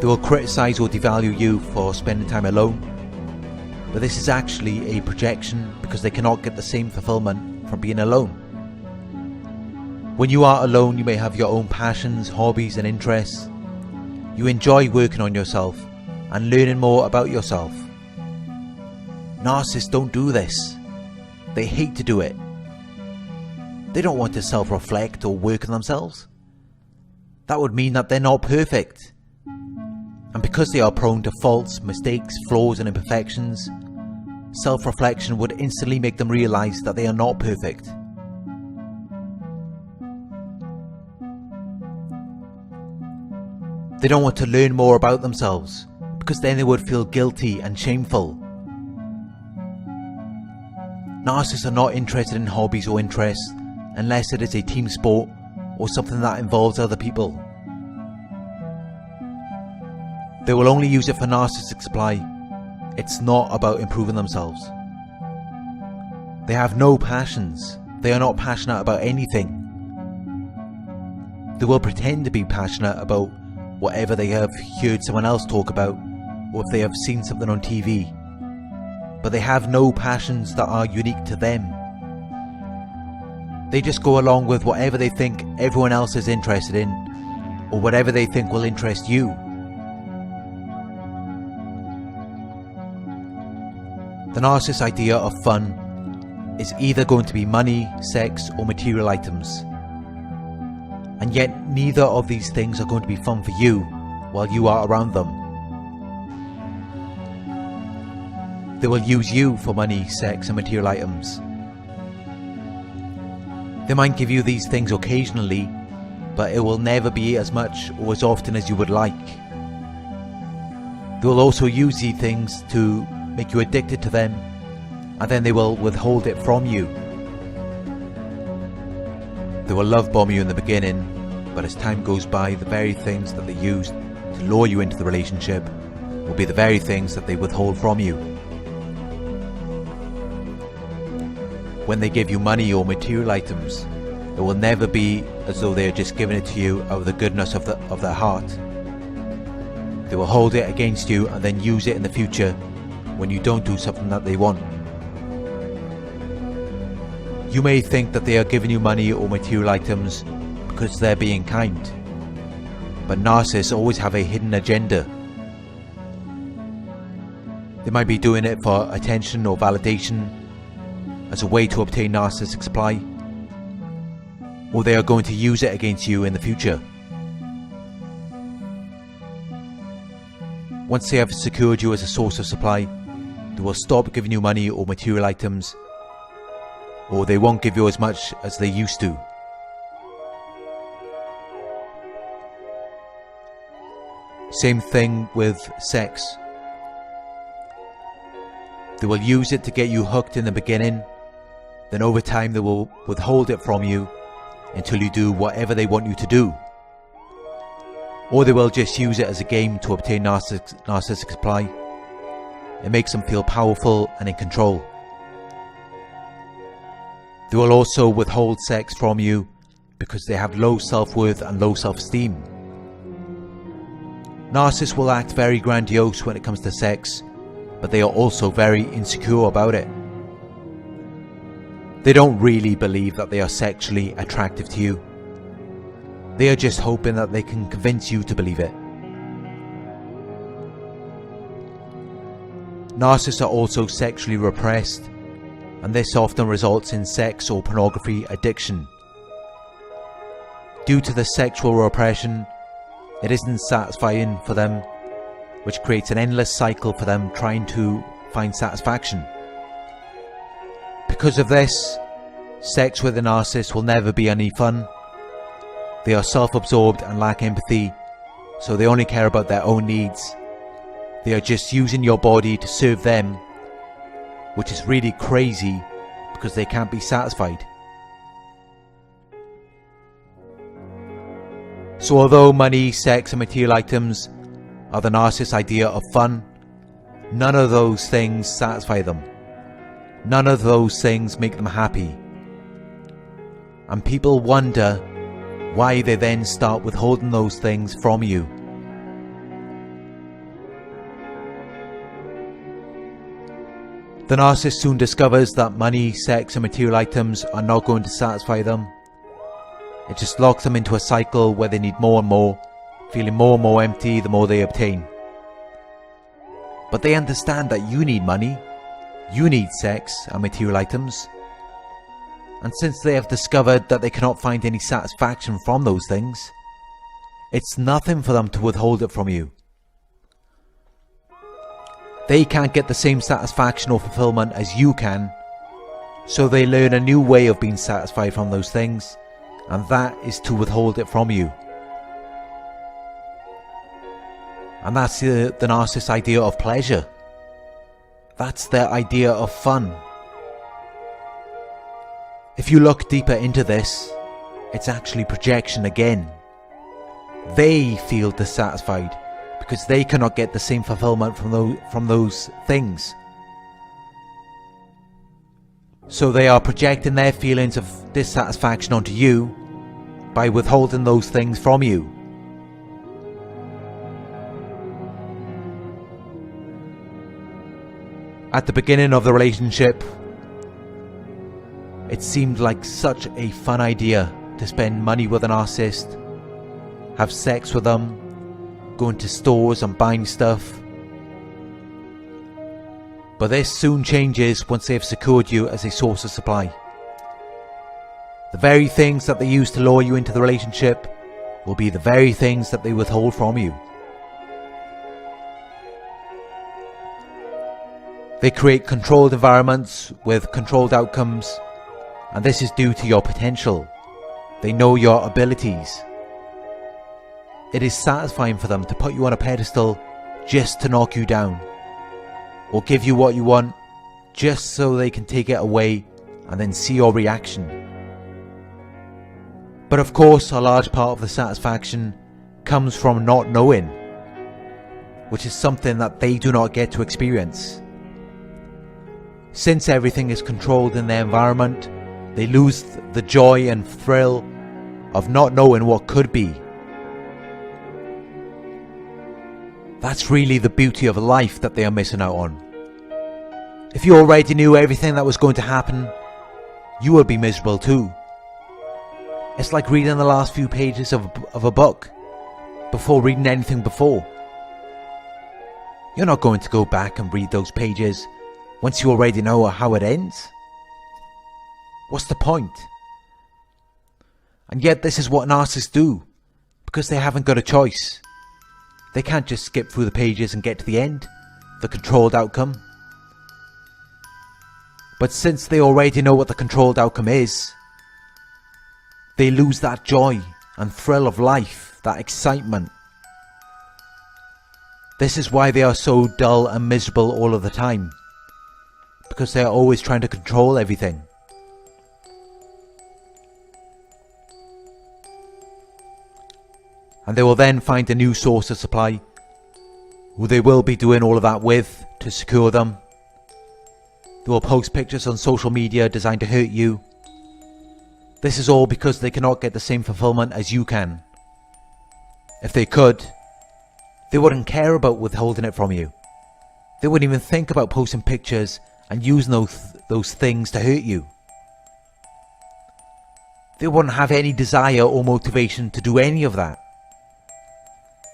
They will criticize or devalue you for spending time alone, but this is actually a projection because they cannot get the same fulfillment from being alone. When you are alone, you may have your own passions, hobbies and interests. You enjoy working on yourself and learning more about yourself. Narcissists don't do this. They hate to do it. They don't want to self-reflect or work on themselves. That would mean that they're not perfect. And because they are prone to faults, mistakes, flaws and imperfections, self-reflection would instantly make them realize that they are not perfect. They don't want to learn more about themselves, because then they would feel guilty and shameful. Narcissists are not interested in hobbies or interests unless it is a team sport or something that involves other people. They will only use it for narcissistic supply. It's not about improving themselves. They have no passions. They are not passionate about anything. They will pretend to be passionate about whatever they have heard someone else talk about, or if they have seen something on TV. But they have no passions that are unique to them. They just go along with whatever they think everyone else is interested in, or whatever they think will interest you. The narcissist's idea of fun is either going to be money, sex, or material items. And yet neither of these things are going to be fun for you while you are around them. They will use you for money, sex and material items. They might give you these things occasionally, but it will never be as much or as often as you would like. They will also use these things to make you addicted to them, and then they will withhold it from you. They will love bomb you in the beginning, but as time goes by, the very things that they used to lure you into the relationship will be the very things that they withhold from you. When they give you money or material items, it will never be as though they are just giving it to you out of the goodness of their heart. They will hold it against you and then use it in the future when you don't do something that they want. You may think that they are giving you money or material items because they're being kind, but narcissists always have a hidden agenda. They might be doing it for attention or validation, as a way to obtain narcissistic supply, or they are going to use it against you in the future. Once they have secured you as a source of supply, they will stop giving you money or material items, or they won't give you as much as they used to. Same thing with sex. They will use it to get you hooked in the beginning, then over time they will withhold it from you until you do whatever they want you to do. Or they will just use it as a game to obtain narcissistic supply. It makes them feel powerful and in control. They will also withhold sex from you because they have low self-worth and low self-esteem. Narcissists will act very grandiose when it comes to sex, but they are also very insecure about it. They don't really believe that they are sexually attractive to you. They are just hoping that they can convince you to believe it. Narcissists are also sexually repressed, and this often results in sex or pornography addiction. Due to the sexual repression, it isn't satisfying for them, which creates an endless cycle for them trying to find satisfaction. Because of this, sex with a narcissist will never be any fun. They are self-absorbed and lack empathy, so they only care about their own needs. They are just using your body to serve them, which is really crazy because they can't be satisfied. So although money, sex and material items are the narcissist's idea of fun, none of those things satisfy them. None of those things make them happy. And people wonder why they then start withholding those things from you. The narcissist soon discovers that money, sex and material items are not going to satisfy them. It just locks them into a cycle where they need more and more, feeling more and more empty the more they obtain. But they understand that you need money, you need sex and material items. And since they have discovered that they cannot find any satisfaction from those things, it's nothing for them to withhold it from you. They can't get the same satisfaction or fulfillment as you can, so they learn a new way of being satisfied from those things, and that is to withhold it from you. And that's the narcissist's idea of pleasure. That's their idea of fun. If you look deeper into this, it's actually projection again. They feel dissatisfied because they cannot get the same fulfillment from those things. So they are projecting their feelings of dissatisfaction onto you by withholding those things from you. At the beginning of the relationship, it seemed like such a fun idea to spend money with a narcissist, have sex with them, go into stores and buying stuff. But this soon changes once they have secured you as a source of supply. The very things that they use to lure you into the relationship will be the very things that they withhold from you. They create controlled environments with controlled outcomes, and this is due to your potential. They know your abilities. It is satisfying for them to put you on a pedestal just to knock you down, or give you what you want just so they can take it away and then see your reaction. But of course, a large part of the satisfaction comes from not knowing, which is something that they do not get to experience. Since everything is controlled in their environment, they lose the joy and thrill of not knowing what could be. That's really the beauty of life that they are missing out on. If you already knew everything that was going to happen, you would be miserable too. It's like reading the last few pages of a book before reading anything before. You're not going to go back and read those pages once you already know how it ends. What's the point? And yet this is what narcissists do, because they haven't got a choice. They can't just skip through the pages and get to the end, the controlled outcome. But since they already know what the controlled outcome is, they lose that joy and thrill of life, that excitement. This is why they are so dull and miserable all of the time, because they are always trying to control everything. And they will then find a new source of supply, who they will be doing all of that with to secure them. They will post pictures on social media designed to hurt you. This is all because they cannot get the same fulfillment as you can. If they could, they wouldn't care about withholding it from you. They wouldn't even think about posting pictures and using those things to hurt you. They wouldn't have any desire or motivation to do any of that.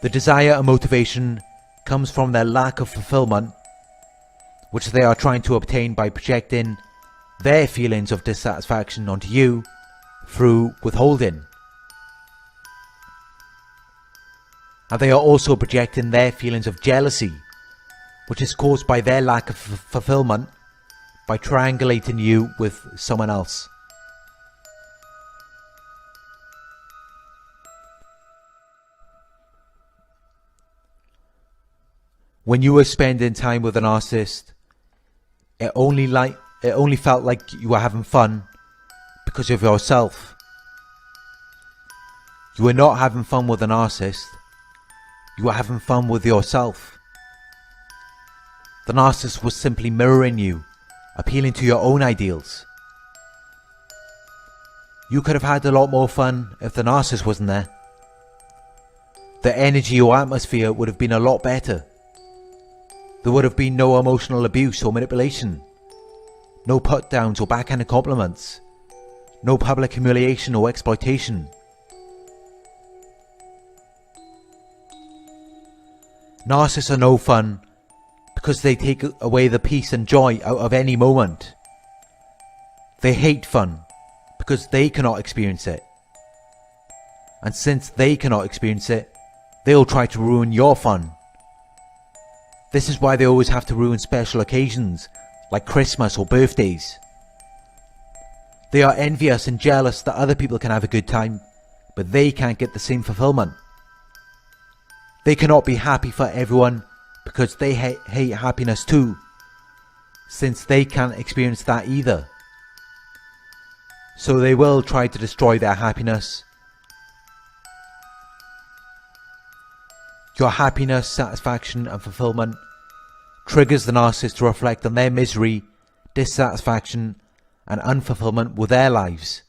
The desire and motivation comes from their lack of fulfillment, which they are trying to obtain by projecting their feelings of dissatisfaction onto you through withholding. And they are also projecting their feelings of jealousy, which is caused by their lack of fulfillment by triangulating you with someone else. When you were spending time with a narcissist, it only felt like you were having fun because of yourself. You were not having fun with a narcissist. You were having fun with yourself. The narcissist was simply mirroring you, appealing to your own ideals. You could have had a lot more fun if the narcissist wasn't there. The energy or atmosphere would have been a lot better. There would have been no emotional abuse or manipulation. no put-downs or backhanded compliments, no public humiliation or exploitation. Narcissists are no fun because they take away the peace and joy out of any moment. They hate fun because they cannot experience it. And since they cannot experience it, they'll try to ruin your fun. This is why they always have to ruin special occasions like Christmas or birthdays. They are envious and jealous that other people can have a good time, but they can't get the same fulfillment. They cannot be happy for everyone because they hate happiness too, since they can't experience that either. So they will try to destroy their happiness. Your happiness, satisfaction and fulfillment triggers the narcissist to reflect on their misery, dissatisfaction and unfulfillment with their lives.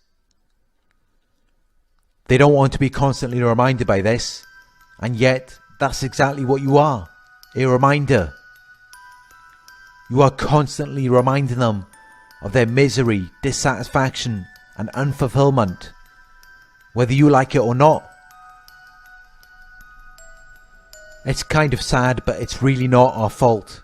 They don't want to be constantly reminded by this, and yet that's exactly what you are, a reminder. You are constantly reminding them of their misery, dissatisfaction and unfulfillment, whether you like it or not. It's kind of sad, but it's really not our fault.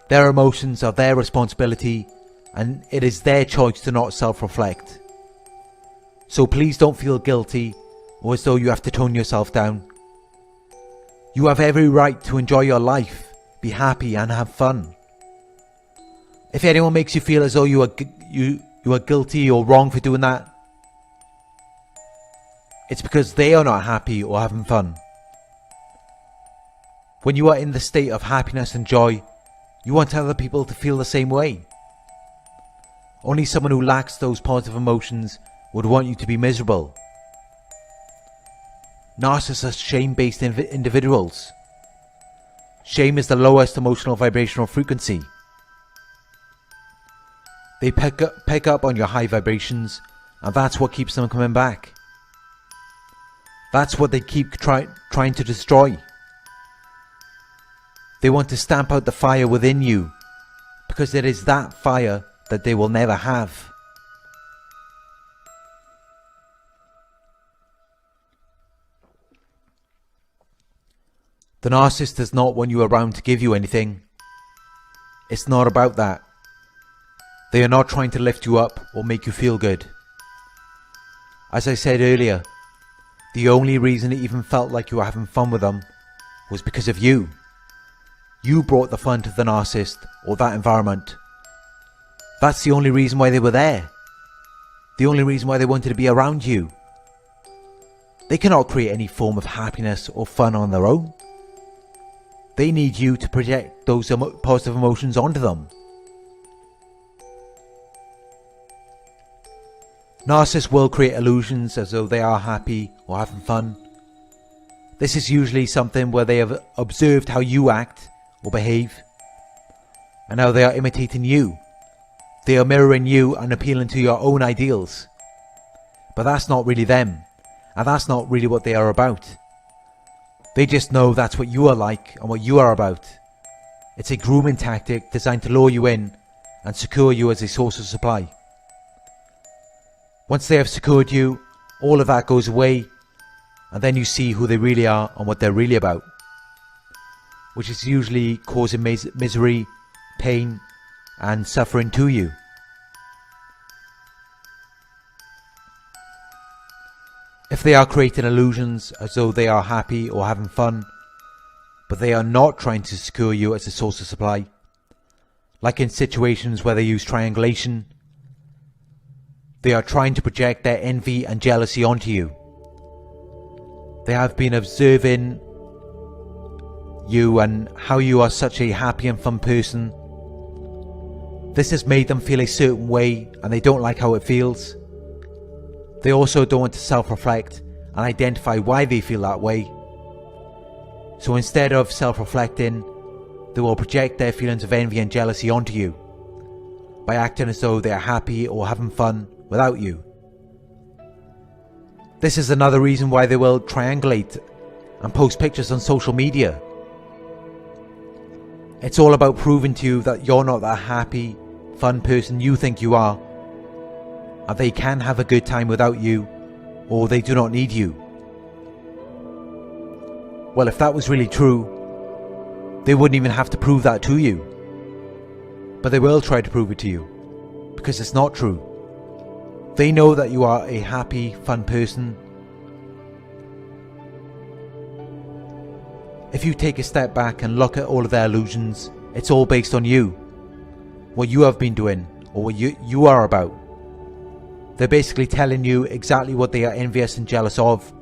Their emotions are their responsibility, and it is their choice to not self-reflect. So please don't feel guilty or as though you have to tone yourself down. You have every right to enjoy your life, be happy and have fun. If anyone makes you feel as though you are guilty or wrong for doing that, it's because they are not happy or having fun. When you are in the state of happiness and joy, you want other people to feel the same way. Only someone who lacks those positive emotions would want you to be miserable. Narcissists are shame-based individuals. Shame is the lowest emotional vibrational frequency. They pick up on your high vibrations, and that's what keeps them coming back. That's what they keep trying to destroy. They want to stamp out the fire within you, because it is that fire that they will never have. The narcissist does not want you around to give you anything. It's not about that. They are not trying to lift you up or make you feel good. As I said earlier, the only reason it even felt like you were having fun with them was because of you. You brought the fun to the narcissist or that environment. That's the only reason why they were there. The only reason why they wanted to be around you. They cannot create any form of happiness or fun on their own. They need you to project those positive emotions onto them. Narcissists will create illusions as though they are happy or having fun. This is usually something where they have observed how you act or behave, and now they are imitating you. They are mirroring you and appealing to your own ideals. But that's not really them, and that's not really what they are about. They just know that's what you are like and what you are about. It's a grooming tactic designed to lure you in and secure you as a source of supply. Once they have secured you, all of that goes away, and then you see who they really are and what they're really about, which is usually causing misery, pain and suffering to you. If they are creating illusions as though they are happy or having fun, but they are not trying to secure you as a source of supply, like in situations where they use triangulation, they are trying to project their envy and jealousy onto you. They have been observing you and how you are such a happy and fun person. This has made them feel a certain way and they don't like how it feels. They also don't want to self-reflect and identify why they feel that way. So instead of self-reflecting, they will project their feelings of envy and jealousy onto you by acting as though they are happy or having fun without you. This is another reason why they will triangulate and post pictures on social media. It's all about proving to you that you're not that happy, fun person you think you are, and they can have a good time without you, or they do not need you. Well, if that was really true, they wouldn't even have to prove that to you. But they will try to prove it to you, because it's not true. They know that you are a happy, fun person. If you take a step back and look at all of their illusions, it's all based on you. What you have been doing, or what you are about. They're basically telling you exactly what they are envious and jealous of,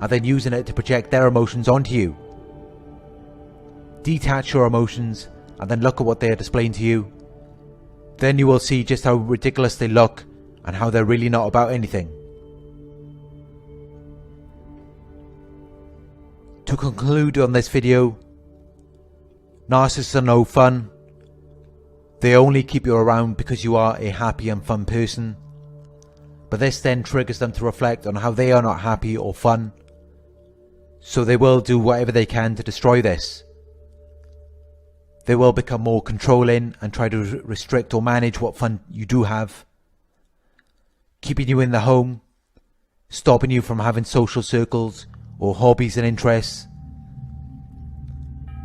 and then using it to project their emotions onto you. Detach your emotions, and then look at what they are displaying to you. Then you will see just how ridiculous they look, and how they're really not about anything. To conclude on this video, narcissists are no fun. They only keep you around because you are a happy and fun person. But this then triggers them to reflect on how they are not happy or fun. So they will do whatever they can to destroy this. They will become more controlling and try to restrict or manage what fun you do have. Keeping you in the home, stopping you from having social circles or hobbies and interests.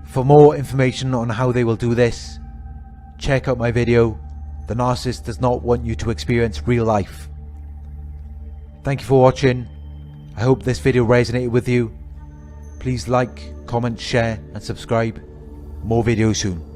For more information on how they will do this, check out my video, The Narcissist Does Not Want You to Experience Real Life. Thank you for watching. I hope this video resonated with you. Please like, comment, share and subscribe. More videos soon.